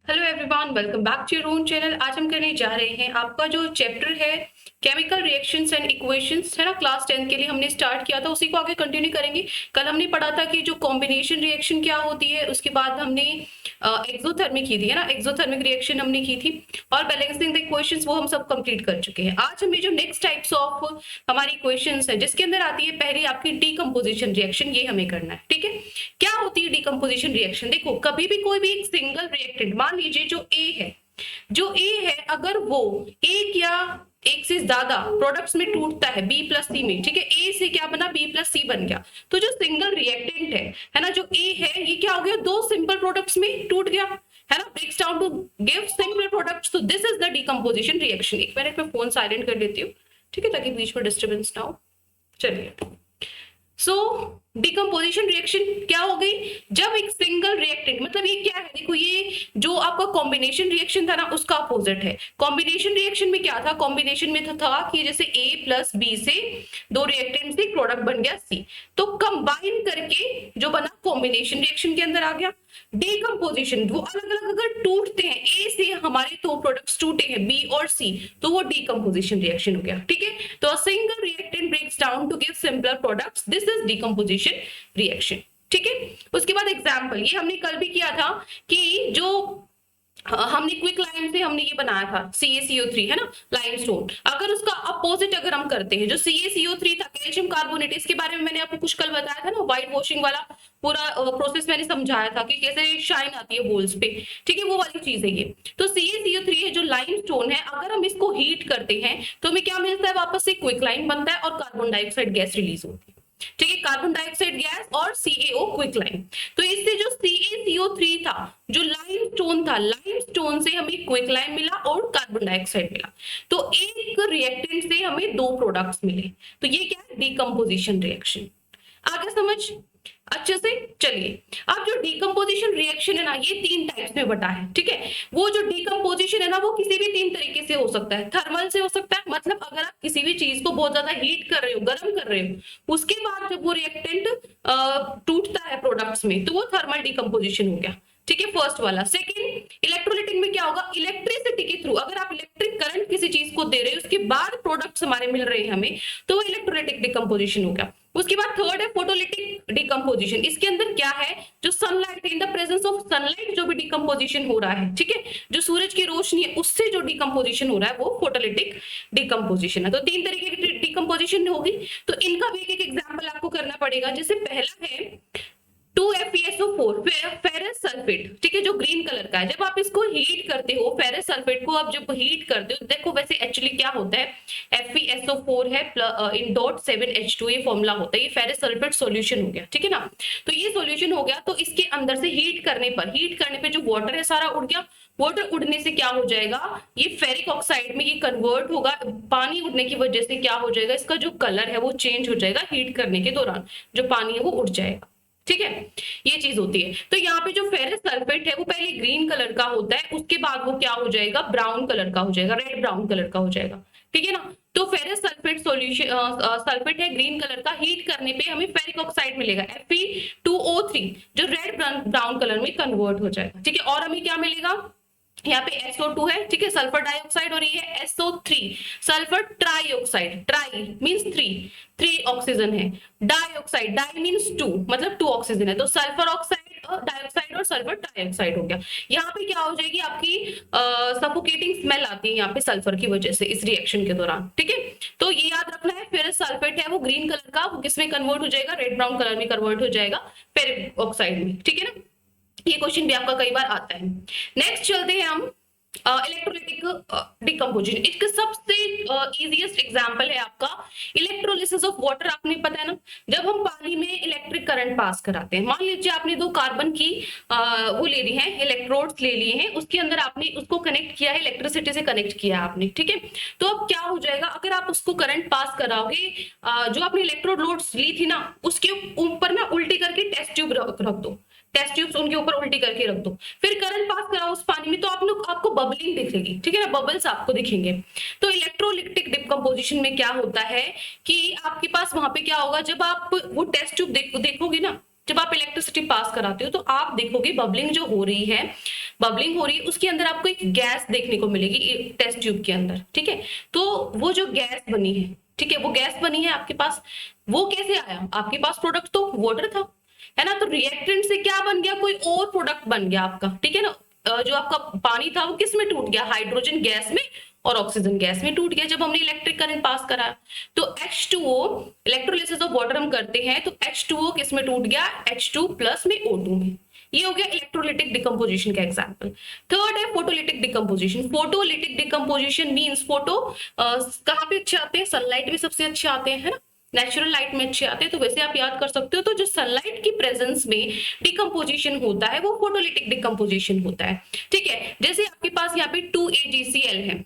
Hello everyone, welcome back to your own channel. आज हम करने जा रहे हैं आपका जो चैप्टर है केमिकल रिएक्शंस एंड इक्वेशंस है ना, क्लास 10 के लिए हमने स्टार्ट किया था, उसी को आगे कंटिन्यू करेंगे। कल हमने पढ़ा था कि जो कॉम्बिनेशन रिएक्शन क्या होती है, उसके बाद हमने एक्सोथर्मिक की थी है ना, एक्सोथर्मिक रिएक्शन हमने की थी और बैलेंसिंग द इक्वेशंस वो हम सब कंप्लीट कर चुके हैं। आज हमें जो नेक्स्ट टाइप्स ऑफ हमारी इक्वेशंस है जिसके अंदर आती है पहली आपकी डीकंपोजिशन रिएक्शन, ये हमें करना है। ठीक है, क्या होती है डीकंपोजिशन रिएक्शन? देखो, कभी भी कोई भी एक सिंगल रिएक्टेंट, मान लीजिए जो ए है, अगर वो एक या एक से ज्यादा प्रोडक्ट्स में टूटता है बी प्लस सी में, ठीक है, ए से क्या बना, बी प्लस सी बन गया, तो जो सिंगल रिएक्टेंट है ना, जो ए है, ये क्या हो गया, दो सिंपल प्रोडक्ट्स में टूट गया है ना, breaks down to give simple products. तो this is the decomposition reaction. एक मिनट में फोन साइलेंट कर देती हूँ, ठीक है, ताकि बीच में डिस्टर्बेंस ना हो। चलिए, सो डिकम्पोजिशन रिएक्शन क्या हो गई, जब एक सिंगल रिएक्टेंट, मतलब ये क्या है, देखो ये जो आपका कॉम्बिनेशन रिएक्शन था ना, उसका अपोजिट है। कॉम्बिनेशन रिएक्शन में क्या था, कॉम्बिनेशन में था कि जैसे ए प्लस बी से दो रिएक्टेंट से प्रोडक्ट बन गया सी, तो कंबाइन करके जो बना कॉम्बिनेशन रिएक्शन के अंदर आ गया। डीकम्पोजिशन, वो अलग अलग अगर टूटते हैं, ए से हमारे दो प्रोडक्ट्स टूटे हैं बी और सी, तो वो डीकम्पोजिशन रिएक्शन हो गया। ठीक है, तो a single reactant breaks down to give simpler products, this is decomposition reaction. ठीक है, उसके बाद एग्जाम्पल, ये हमने कल भी किया था कि जो हमने क्विक लाइम से हमने ये बनाया था CaCO3 है ना, लाइमस्टोन, अगर उसका अपोजिट अगर हम करते हैं, जो CaCO3 था, कैल्शियम कार्बोनेट, इसके बारे में मैंने आपको कुछ कल बताया था ना, व्हाइट वॉशिंग वाला पूरा प्रोसेस मैंने समझाया था कि कैसे शाइन आती है बोल्स पे। ठीक है, वो वाली चीज है ये। तो CaCO3 है जो लाइमस्टोन है, अगर हम इसको हीट करते हैं तो हमें क्या मिलता है, वापस से क्विक लाइम बनता है और कार्बन डाइऑक्साइड गैस रिलीज होती है। ठीक है, कार्बन डाइऑक्साइड गैस और CaO क्विक लाइम। तो इससे जो CaCO3 था, जो लाइमस्टोन था, लाइमस्टोन से हमें क्विक लाइम मिला और कार्बन डाइऑक्साइड मिला, तो एक रिएक्टेंट से हमें दो प्रोडक्ट्स मिले। तो ये क्या है, डीकंपोजिशन रिएक्शन। आगे समझ अच्छे से। चलिए, अब जो डीकंपोजिशन रिएक्शन है ना, ये तीन टाइप्स में बटा है। ठीक है, वो जो डीकंपोजिशन है ना, वो किसी भी तीन तरीके से हो सकता है। थर्मल से हो सकता है, मतलब अगर आप किसी भी चीज को बहुत ज्यादा हीट कर रहे हो, गर्म कर रहे हो, उसके बाद जब वो रिएक्टेंट टूटता है प्रोडक्ट्स में, तो वो थर्मल डीकंपोजिशन हो गया। ठीक है, फर्स्ट वाला। सेकंड, इलेक्ट्रोलाइटिक में क्या होगा, इलेक्ट्रिसिटी के थ्रू, अगर आप इलेक्ट्रिक करंट किसी चीज को दे रहे हो, उसके बाद प्रोडक्ट्स हमारे मिल रहे हैं हमें, तो वो इलेक्ट्रोलाइटिक डिकम्पोजिशन हो गया। उसके बाद थर्ड है फोटोलिटिक डिकम्पोजिशन। इसके अंदर क्या है, जो sunlight, in the presence of sunlight जो भी डिकम्पोजिशन हो रहा है, ठीक है, जो सूरज की रोशनी है उससे जो डिकम्पोजिशन हो रहा है, वो फोटोलिटिक डिकम्पोजिशन है। तो तीन तरीके की डिकम्पोजिशन होगी, तो इनका भी एक एक एग्जाम्पल आपको करना पड़ेगा। जैसे पहला है 2FeSO4 फेरस सल्फेट, ठीक है, जो ग्रीन कलर का है। जब आप इसको हीट करते हो, फेरस सल्फेट को आप जब हीट करते हो, देखो वैसे एक्चुअली क्या होता है, FeSO4 है इन डॉट 7H2, ये फॉर्मूला होता है, ये फेरस सल्फेट सॉल्यूशन हो गया। ठीक है ना, तो ये सॉल्यूशन हो गया, तो इसके अंदर से हीट करने पर जो वाटर है सारा उड़ गया। वाटर उड़ने से क्या हो जाएगा, ये फेरिक ऑक्साइड में ये कन्वर्ट होगा। पानी उड़ने की वजह से क्या हो जाएगा, इसका जो कलर है वो चेंज हो जाएगा, हीट करने के दौरान जो पानी है वो उड़ जाएगा। ठीक है, ये चीज होती है। तो यहाँ पे जो फेरस सल्फेट है वो पहले ग्रीन कलर का होता है, उसके बाद वो क्या हो जाएगा, ब्राउन कलर का हो जाएगा, रेड ब्राउन कलर का हो जाएगा। ठीक है ना, तो फेरस सल्फेट सॉल्यूशन सल्फेट है ग्रीन कलर का, हीट करने पे हमें फेरिक ऑक्साइड मिलेगा Fe2O3, जो रेड ब्राउन कलर में कन्वर्ट हो जाएगा। ठीक है, और हमें क्या मिलेगा, यहाँ पे SO2 है, ठीक है, सल्फर डाइऑक्साइड, और ये है SO3 sulphur trioxide, try means three oxygen है, डाइऑक्साइड, डाई मींस टू, मतलब टू ऑक्सीजन है, तो सल्फर ऑक्साइड और डाइऑक्साइड और सल्फर ट्राइऑक्साइड हो गया। यहाँ पे क्या हो जाएगी, आपकी सफोकेटिंग स्मेल आती है यहाँ पे सल्फर की वजह से इस रिएक्शन के दौरान। ठीक है, तो ये याद रखना है, फिर सल्फेट है वो ग्रीन कलर का, वो किसमें कन्वर्ट हो जाएगा, रेड ब्राउन कलर में कन्वर्ट हो जाएगा, फेरिक ऑक्साइड में। ठीक है ना, ये क्वेश्चन भी आपका कई बार आता है। नेक्स्ट चलते हैं हम इलेक्ट्रोलाइटिक डिकम्पोजिशन। इसका सबसे इजीएस्ट एग्जांपल है आपका इलेक्ट्रोलिसिस ऑफ वाटर। आपने पता है ना, जब हम पानी में इलेक्ट्रिक करंट पास कराते हैं, मान लीजिए आपने दो कार्बन की वो ले ली है, इलेक्ट्रोड्स ले लिए हैं, उसके अंदर आपने उसको कनेक्ट किया है, इलेक्ट्रिसिटी से कनेक्ट किया आपने। ठीक है, तो अब क्या हो जाएगा, अगर आप उसको करंट पास कराओगे, जो आपने इलेक्ट्रोड लोड्स ली थी ना, उसके ऊपर ना उल्टी करके टेस्ट ट्यूब रख दो, टेस्ट ट्यूब्स उनके ऊपर उल्टी करके रख दो, फिर करंट पास कराओ उस पानी में, तो आपको बबलिंग दिखेगी। ठीक है ना, बबल्स आपको दिखेंगे। तो इलेक्ट्रोलिटिक डिकम्पोजिशन में क्या होता है कि आपके पास वहां पे क्या होगा, जब आप वो टेस्ट ट्यूब देखोगे ना, जब आप इलेक्ट्रिसिटी पास कराते हो, तो आप देखोगे बबलिंग जो हो रही है, बबलिंग हो रही है, उसके अंदर आपको एक गैस देखने को मिलेगी टेस्ट ट्यूब के अंदर, ठीक है। तो वो जो गैस बनी है, ठीक है, वो गैस बनी है आपके पास, वो कैसे आया आपके पास? प्रोडक्ट तो वाटर था, है ना। तो रिएक्टेंट से क्या बन गया? कोई और प्रोडक्ट बन गया आपका, ठीक है ना। जो आपका पानी था वो किस में टूट गया? हाइड्रोजन गैस में और ऑक्सीजन गैस में टूट गया जब हमने इलेक्ट्रिक करंट पास कराया। तो H2O, इलेक्ट्रोलिसिस ऑफ वाटर हम करते हैं तो H2O किस में टूट गया? H2 प्लस में O2 में। ये हो गया इलेक्ट्रोलिटिक डिकम्पोजिशन का एग्जाम्पल। थर्ड है photolytic decomposition. Photolytic decomposition means photo कहाँ पे अच्छे आते हैं? सनलाइट में सबसे अच्छे आते हैं, है ना, नेचुरल लाइट में अच्छे आते हैं। तो वैसे आप याद कर सकते हो, तो जो सनलाइट की प्रेजेंस में डिकम्पोजिशन होता है वो फोटोलिटिक डिकम्पोजिशन होता है, ठीक है। जैसे आपके पास यहाँ पे 2AgCl है,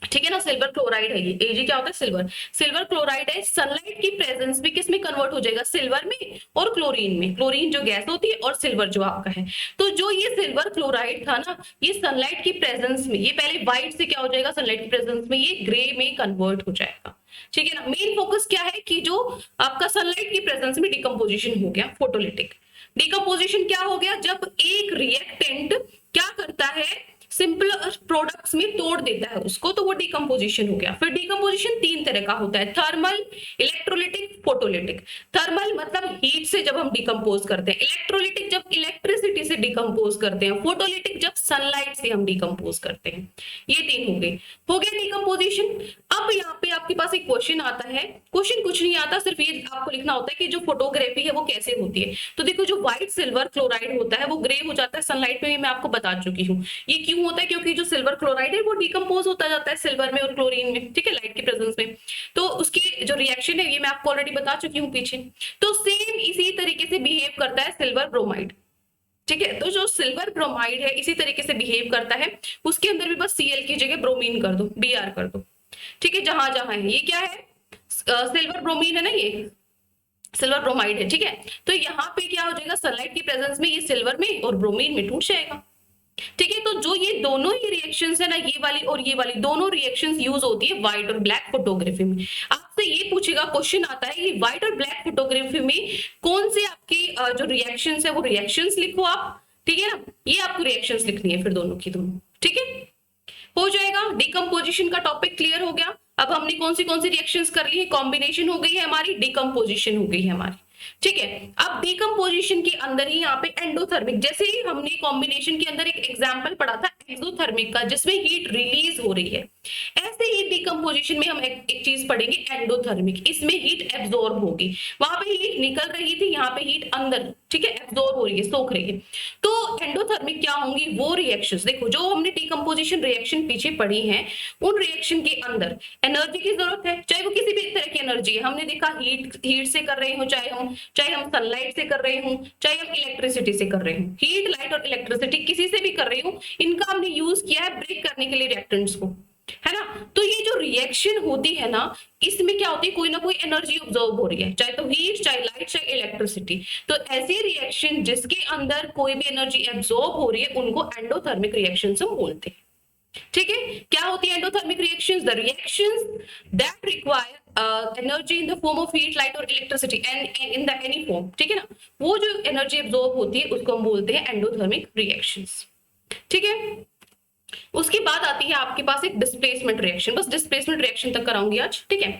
ठीक है ना, सिल्वर क्लोराइड है ये। Ag क्या होता है? सिल्वर। सिल्वर क्लोराइड है, सनलाइट की प्रेजेंस में किस में कन्वर्ट हो जाएगा? सिल्वर में और क्लोरीन में। क्लोरीन जो गैस होती है और सिल्वर जो आपका है। तो जो ये सिल्वर क्लोराइड था ना, ये सनलाइट की प्रेजेंस में, ये पहले व्हाइट से क्या हो जाएगा? सनलाइट की प्रेजेंस में ये ग्रे में कन्वर्ट हो जाएगा, ठीक है ना। मेन फोकस क्या है कि जो आपका सनलाइट की प्रेजेंस में डिकम्पोजिशन हो गया, फोटोलिटिक डिकम्पोजिशन क्या हो गया? जब एक रिएक्टेंट क्या करता है? सिंपल प्रोडक्ट्स में तोड़ देता है उसको, तो वो डिकम्पोजिशन हो गया। फिर डिकम्पोजिशन तीन तरह का होता है, थर्मल, इलेक्ट्रोलिटिक, फोटोलिटिक। थर्मल मतलब हीट से जब हम डिकम्पोज करते हैं, इलेक्ट्रोलिटिक जब इलेक्ट्रिसिटी से डिकम्पोज करते हैं, फोटोलिटिक जब सनलाइट से हम डिकम्पोज करते हैं। ये तीन हो गए डिकम्पोजिशन। अब यहाँ पे आपके पास एक क्वेश्चन आता है, क्वेश्चन कुछ नहीं आता, सिर्फ ये आपको लिखना होता है कि जो फोटोग्राफी है वो कैसे होती है। तो देखो, जो व्हाइट सिल्वर क्लोराइड होता है वो ग्रे हो जाता है सनलाइट में, मैं आपको बता चुकी हूँ। ये क्यों होता है? क्योंकि जो सिल्वर क्लोराइड है वो डिकम्पोज होता जाता है सिल्वर में और क्लोरीन में, ठीक है, लाइट की प्रेजेंस में। तो उसकी जो रिएक्शन है ये मैं आपको ऑलरेडी बता चुकी हूँ पीछे। तो सेम इसी तरीके से बिहेव करता है सिल्वर ब्रोमाइड, ठीक है। तो जो सिल्वर ब्रोमाइड है इसी तरीके से बिहेव करता है, उसके अंदर भी बस Cl की जगह ब्रोमीन कर दो, Br कर दो, ठीक है। जहां जहां है, ये क्या है? सिल्वर ब्रोमीन है ना, ये सिल्वर ब्रोमाइड है, ठीक है। तो यहाँ पे क्या हो जाएगा? सनलाइट की प्रेजेंस में ये सिल्वर में और ब्रोमीन में टूट जाएगा, ठीक है। तो जो ये दोनों ही रिएक्शंस है ना, ये वाली और ये वाली दोनों रिएक्शंस यूज होती है व्हाइट और ब्लैक फोटोग्राफी में। आपसे ये पूछेगा, क्वेश्चन आता है कि व्हाइट और ब्लैक फोटोग्राफी में कौन से आपके जो रिएक्शंस है वो रिएक्शंस लिखो आप, ठीक है ना। ये आपको रिएक्शंस लिखनी है फिर दोनों की दोनों, ठीक है। हो जाएगा। डिकम्पोजिशन का टॉपिक क्लियर हो गया। अब हमने कौन सी रिएक्शंस कर ली है? कॉम्बिनेशन हो गई है हमारी, डिकम्पोजिशन हो गई है हमारी, ठीक है। अब डिकम्पोजिशन के अंदर ही यहाँ पे एंडोथर्मिक, जैसे ही हमने कॉम्बिनेशन के अंदर एक एग्जांपल पढ़ा था एक्सोथर्मिक का, जिसमें हीट रिलीज हो रही है, ऐसे ही डिकम्पोजिशन में हम एक चीज पढ़ेंगे एंडोथर्मिक। इसमें हीट एब्जॉर्ब होगी, वहां पे हीट निकल रही थी, यहाँ पे हीट अंदर, ठीक है, एब्जॉर्ब हो रही है, सोख रही है। तो एंडोथर्मिक क्या होंगी? वो रिएक्शंस, देखो जो हमने डिकम्पोजिशन रिएक्शन पीछे पढ़ी हैं, उन रिएक्शन के अंदर एनर्जी की जरूरत है, चाहे वो किसी भी तरह की एनर्जी है। हमने देखा हीट से कर रहे हो, चाहे हम सनलाइट से कर रहे हूं, चाहे हम इलेक्ट्रिसिटी से कर रहे हूं, हीट, लाइट और इलेक्ट्रिसिटी किसी से भी कर रहे हो, इनका हमने यूज किया है ब्रेक करने के लिए रिएक्टेंट्स को, है ना। तो ये जो रिएक्शन होती है ना, इसमें क्या होती है? कोई ना कोई एनर्जी ऑब्जर्व हो रही है, चाहे तो हीट, चाहे लाइट, चाहे इलेक्ट्रिसिटी। तो ऐसे रिएक्शन जिसके अंदर कोई भी एनर्जी एब्जॉर्ब हो रही है, उनको एंडोथर्मिक रिएक्शंस हम बोलते हैं, ठीक है। क्या होती है endothermic reactions? The reactions that require energy in the form of heat, light और electricity and in the any form, ठीक है ना। वो जो एनर्जी एब्जॉर्ब होती है उसको हम बोलते हैं एंडोथर्मिक रिएक्शंस, ठीक है। उसके बाद आती है आपके पास एक डिस्प्लेसमेंट रिएक्शन। बस डिस्प्लेसमेंट रिएक्शन तक कराऊंगी आज, ठीक है।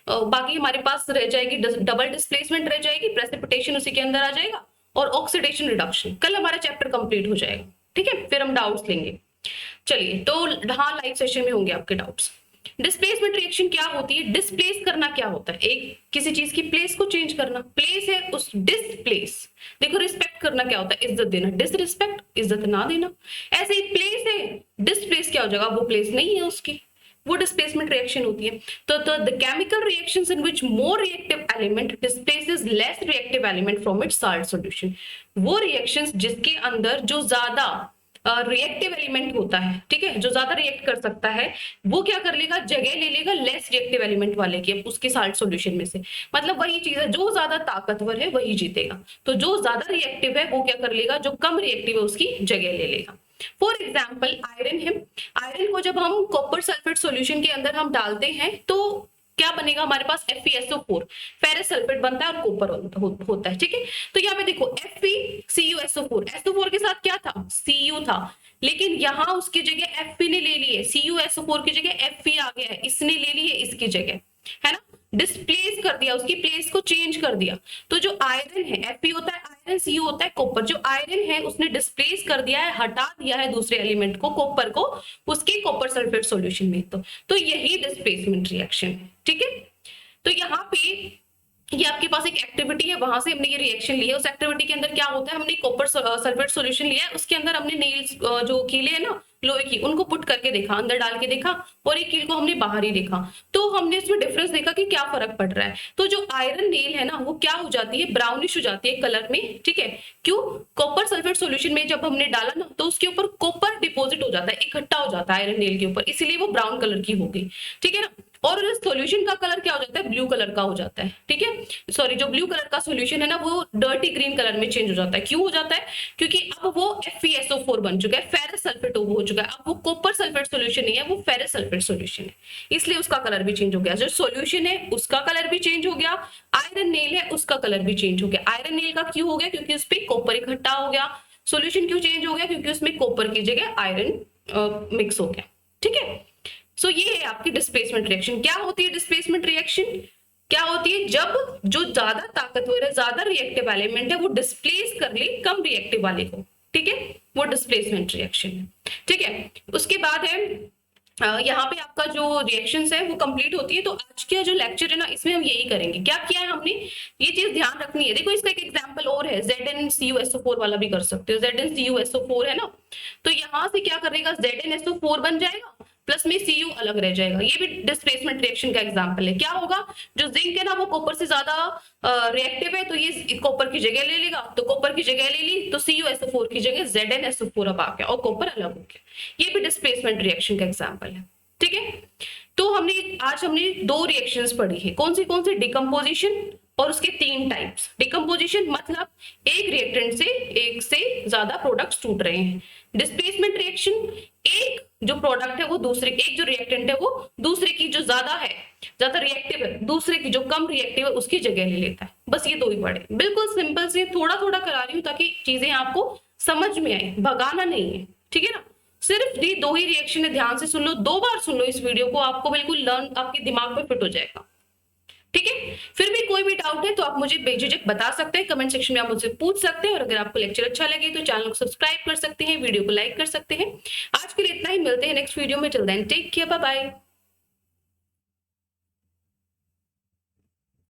बाकी हमारे पास रह जाएगी डबल डिस्प्लेसमेंट रह जाएगी, प्रेसिपिटेशन उसी के अंदर आ जाएगा, और ऑक्सीडेशन रिडक्शन। कल हमारा चैप्टर कंप्लीट हो जाएगा, ठीक है। फिर हम डाउट्स लेंगे। चलिए, तो हाँ, लाइव सेशन में होंगे आपके डाउट्स। डिस्प्लेसमेंट रिएक्शन क्या होती है? डिस्प्लेस करना क्या होता है? एक किसी चीज की प्लेस को चेंज करना, प्लेस है उस डिस्प्लेस। देखो, रिस्पेक्ट करना क्या होता है? इज्जत देना, डिसरिस्पेक्ट इज्जत ना देना। ऐसे ही प्लेस है, डिस्प्लेस क्या हो जाएगा? वो प्लेस नहीं है उसकी, वो डिस्प्लेसमेंट रिएक्शन होती है। तो the chemical reactions in which more reactive element displaces less reactive element from its salt solution. वो रिएक्शंस जिसके अंदर जो ज्यादा रिएक्टिव एलिमेंट होता है, ठीक है, जो ज्यादा रिएक्ट कर सकता है, वो क्या कर लेगा? जगह ले लेगा लेस रिएक्टिव एलिमेंट वाले की उसके साल्ट सॉल्यूशन में से। मतलब वही चीज है, जो ज्यादा ताकतवर है वही जीतेगा। तो जो ज्यादा रिएक्टिव है वो क्या कर लेगा? जो कम रिएक्टिव है उसकी जगह ले लेगा। फॉर एग्जाम्पल आयरन है, आयरन को जब हम कॉपर सल्फेट सॉल्यूशन के अंदर हम डालते हैं तो क्या बनेगा? हमारे पास FeSO4 फेरस सल्फेट बनता है और कॉपर होता है, ठीक है। तो यहाँ पे देखो FeCuSO4, SO4 के साथ क्या था? Cu था, लेकिन यहाँ उसकी जगह Fp ने ले ली है, CuSO4 की जगह Fe आ गया है, इसने ले ली है इसकी जगह, है ना, डिस्प्लेस कर दिया, उसकी प्लेस को चेंज कर दिया। तो जो आयरन है, Fe होता है आयरन, Cu होता है कॉपर, जो आयरन है उसने डिस्प्लेस कर दिया है, हटा दिया है दूसरे एलिमेंट को, कॉपर को, उसके कॉपर सल्फेट सॉल्यूशन में। तो यही डिस्प्लेसमेंट रिएक्शन है, ठीक है। तो यहाँ पे ये आपके पास एक एक्टिविटी है, वहां से हमने ये रिएक्शन ली है। उस एक्टिविटी के अंदर क्या होता है, हमने कॉपर सल्फेट सॉल्यूशन लिया है, उसके अंदर हमने नेल्स जो कीले है ना लोहे की, उनको पुट करके देखा, अंदर डाल के देखा, और एक कील को हमने बाहर ही देखा। तो हमने इसमें डिफरेंस देखा कि क्या फर्क पड़ रहा है। तो जो आयरन नेल है ना वो क्या हो जाती है, ब्राउनिश हो जाती है कलर में, ठीक है। क्यों, कॉपर सल्फेट सॉल्यूशन में जब हमने डाला ना तो उसके ऊपर कॉपर डिपॉजिट हो जाता है, इकट्ठा हो जाता है आयरन नेल के ऊपर, इसलिए वो ब्राउन कलर की हो गई, ठीक है ना। और सॉल्यूशन का कलर क्या हो जाता है, ब्लू कलर का हो जाता है, ठीक है। सॉरी, जो ब्लू कलर का सॉल्यूशन है ना वो डर्टी ग्रीन कलर में चेंज हो जाता है। क्यों हो जाता है, क्योंकि अब वो FeSO4 बन चुका है, फेरस सल्फेट हो चुका है। अब वो कॉपर सल्फेट सॉल्यूशन नहीं है, वो फेरस सल्फेट सॉल्यूशन है, इसलिए उसका कलर भी चेंज हो गया। जो सॉल्यूशन है उसका कलर भी चेंज हो गया, आयरन नेल है उसका कलर भी चेंज हो गया। आयरन नेल का क्यों हो गया, क्योंकि उस पर कॉपर इकट्ठा हो गया। सॉल्यूशन क्यों चेंज हो गया, क्योंकि उसमें कॉपर की जगह आयरन मिक्स हो गया, ठीक है। सो ये है आपकी डिस्प्लेसमेंट रिएक्शन। क्या होती है डिस्प्लेसमेंट रिएक्शन, क्या होती है, जब जो ज्यादा ताकतवर है, ज्यादा रिएक्टिव एलिमेंट है, वो डिस्प्लेस कर ले कम रिएक्टिव वाले को, ठीक है, वो डिस्प्लेसमेंट रिएक्शन है, ठीक है। उसके बाद है यहाँ पे आपका जो रिएक्शंस है वो कंप्लीट होती है। तो आज का जो लेक्चर है ना इसमें हम यही करेंगे। क्या किया है हमने, ये चीज ध्यान रखनी है। देखो इसका एक एग्जांपल और है, ZnCuSO4 वाला भी कर सकते हो, ZnCuSO4 है ना, तो यहाँ से क्या करेगा, ZnSO4 बन जाएगा, प्लस में Cu अलग रह जाएगा। ये भी डिस्प्लेसमेंट रिएक्शन का एग्जांपल है। क्या होगा, जो जिंक है ना वो कॉपर से ज्यादा रिएक्टिव है, तो ये कॉपर की जगह ले लेगा, तो कॉपर की जगह ले ली तो CuSO4 की जगह ZnSO4 अब आ गया और कॉपर अलग हो गया। ये भी डिस्प्लेसमेंट रिएक्शन का एग्जांपल है, ठीक है। तो आज हमने दो रिएक्शंस पढ़ी है, कौन सी, डिकम्पोजिशन और उसके तीन टाइप्स। डिकम्पोजिशन मतलब एक रिएक्टेंट से एक से ज्यादा प्रोडक्ट्स टूट रहे हैं। डिस्प्लेसमेंट रिएक्शन, एक जो प्रोडक्ट है वो दूसरे, एक जो रिएक्टेंट है वो दूसरे की जो ज्यादा है, ज्यादा रिएक्टिव है, दूसरे की जो कम रिएक्टिव है उसकी जगह ले लेता है। बस ये दो ही पढ़े, बिल्कुल सिंपल से, थोड़ा थोड़ा करा रही हूँ ताकि चीजें आपको समझ में आए, भगाना नहीं है, ठीक है ना। सिर्फ ये दो ही रिएक्शन है, ध्यान से सुन लो, 2 बार सुन लो इस वीडियो को, आपको बिल्कुल लर्न, आपके दिमाग में फिट हो जाएगा, ठीक है। फिर भी कोई भी डाउट है तो आप मुझे बेझिझक बता सकते हैं, कमेंट सेक्शन में आप मुझसे पूछ सकते हैं। और अगर आपको लेक्चर अच्छा लगे तो चैनल को सब्सक्राइब कर सकते हैं, वीडियो को लाइक कर सकते हैं। आज के लिए इतना ही, मिलते हैं नेक्स्ट वीडियो में। Till then take care, bye bye.